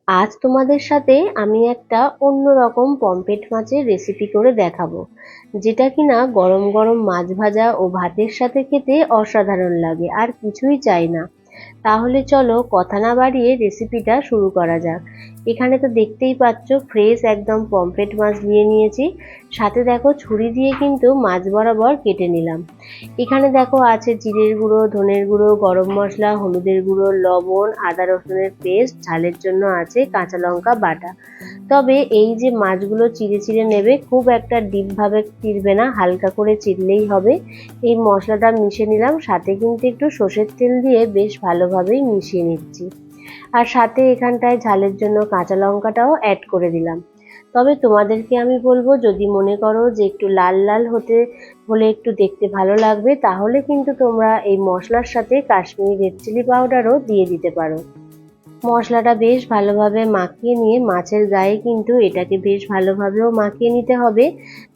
আজ তোমাদের সাথে আমি একটা অন্যরকম পমফ্রেট মাছের রেসিপি করে দেখাবো, যেটা কিনা গরম গরম মাছ ভাজা ও ভাতের সাথে খেতে অসাধারণ লাগে, আর কিছুই চাই না। তাহলে চলো কথা না বাড়িয়ে রেসিপিটা শুরু করা যাক। এখানে তো দেখতেই পাচ্ছ ফ্রেশ একদম পমফ্রেট মাছ নিয়ে নিয়েছি। সাথে দেখো ছুরি দিয়ে কিন্তু মাছ বরাবর কেটে নিলাম। এখানে দেখো আছে জিরের গুঁড়ো, ধনের গুঁড়ো, গরম মশলা, হলুদের গুঁড়ো, লবণ, আদা রসুনের পেস্ট, ঝালের জন্য আছে কাঁচা লঙ্কা বাটা। তবে এই যে মাছগুলো চিড়ে চিড়ে নেবে, খুব একটা ডিপ ভাবে চিড়বে না, হালকা করে চিড়লেই হবে। এই মশলাটা মিশিয়ে নিলাম, সাথে কিন্তু একটু সর্ষের তেল দিয়ে বেশ ভালোভাবেই মিশিয়ে নিচ্ছি। আর সাথে এখানটায় ঝালের জন্য কাঁচা লঙ্কাটাও অ্যাড করে দিলাম। তবে তোমাদেরকে আমি বলবো, যদি মনে করো যে একটু লাল লাল হলে একটু দেখতে ভালো লাগবে, তাহলে কিন্তু তোমরা এই মশলার সাথে কাশ্মীরি রেড চিলি পাউডারও দিয়ে দিতে পারো। মশলাটা বেশ ভালোভাবে মাখিয়ে নিয়ে মাছের গায়ে কিন্তু এটাকে বেশ ভালোভাবেও মাখিয়ে নিতে হবে।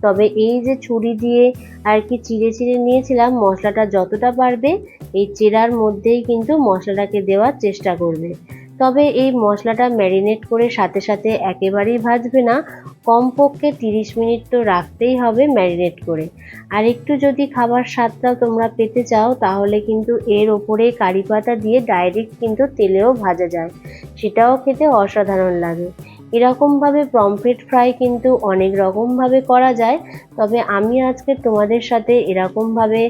তবে এই যে ছুরি দিয়ে আর কি চিড়ে চিড়ে নিয়েছিলাম, মশলাটা যতটা পারবে এই চেরার মধ্যেই কিন্তু মশলাটাকে দেওয়ার চেষ্টা করবে। তবে এই মশলাটা ম্যারিনেট করে সাথে সাথে একেবারেই ভাজবে না, কমপক্ষে 30 মিনিট তো রাখতেই হবে ম্যারিনেট করে। আর একটু যদি খাবার স্বাদটা তোমরা পেতে চাও, তাহলে কিন্তু এর ওপরে কারি পাতা দিয়ে ডাইরেক্ট কিন্তু তেলেও ভাজা যায়, সেটাও খেতে অসাধারণ লাগে। এরকমভাবে পমফ্রেট ফ্রাই কিন্তু অনেক রকমভাবে করা যায়, তবে আমি আজকে তোমাদের সাথে এরকমভাবে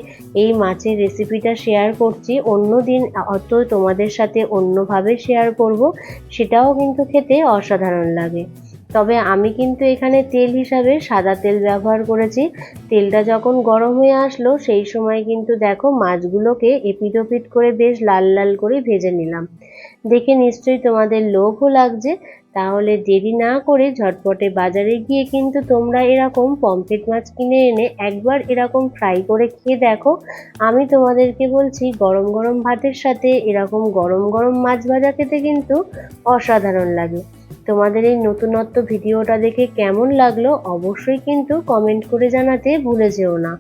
এই মাছের রেসিপিটা শেয়ার করছি। অন্য দিন অত তোমাদের সাথে অন্যভাবে শেয়ার করব, সেটাও কিন্তু খেতে অসাধারণ লাগে। তবে আমি কিন্তু এখানে তেল হিসাবে সাদা তেল ব্যবহার করেছি। তেলটা যখন গরম হয়ে আসলো, সেই সময় কিন্তু দেখো মাছগুলোকে এপিট ওপিট করে বেশ লাল লাল করে ভেজে নিলাম। দেখে নিশ্চয়ই তোমাদের লোভও লাগছে। তাহলে দেরি না করে ঝটপটে বাজারে গিয়ে কিন্তু তোমরা এরকম পমফ্রেট মাছ কিনে এনে একবার এরকম ফ্রাই করে খেয়ে দেখো। আমি তোমাদেরকে বলছি, গরম গরম ভাতের সাথে এরকম গরম গরম মাছ ভাজা খেতে কিন্তু অসাধারণ লাগে। তোমাদের এই নতুনত্ব ভিডিওটা দেখে কেমন লাগলো অবশ্যই কিন্তু কমেন্ট করে জানাতে ভুলে যেও না।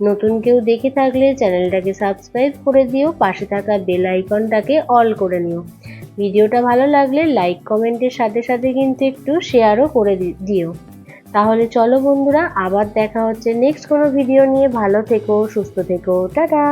নতুন কেউ দেখে থাকলে চ্যানেলটাকে সাবস্ক্রাইব করে দিও, পাশে থাকা বেল আইকনটাকে অল করে নিও। ভিডিওটা ভালো লাগলে লাইক কমেন্টের সাথে সাথে কিন্তু একটু শেয়ারও করে দিও। তাহলে চলো বন্ধুরা, আবার দেখা হচ্ছে নেক্সট কোনো ভিডিও নিয়ে। ভালো থেকো, সুস্থ থেকো, টাটা।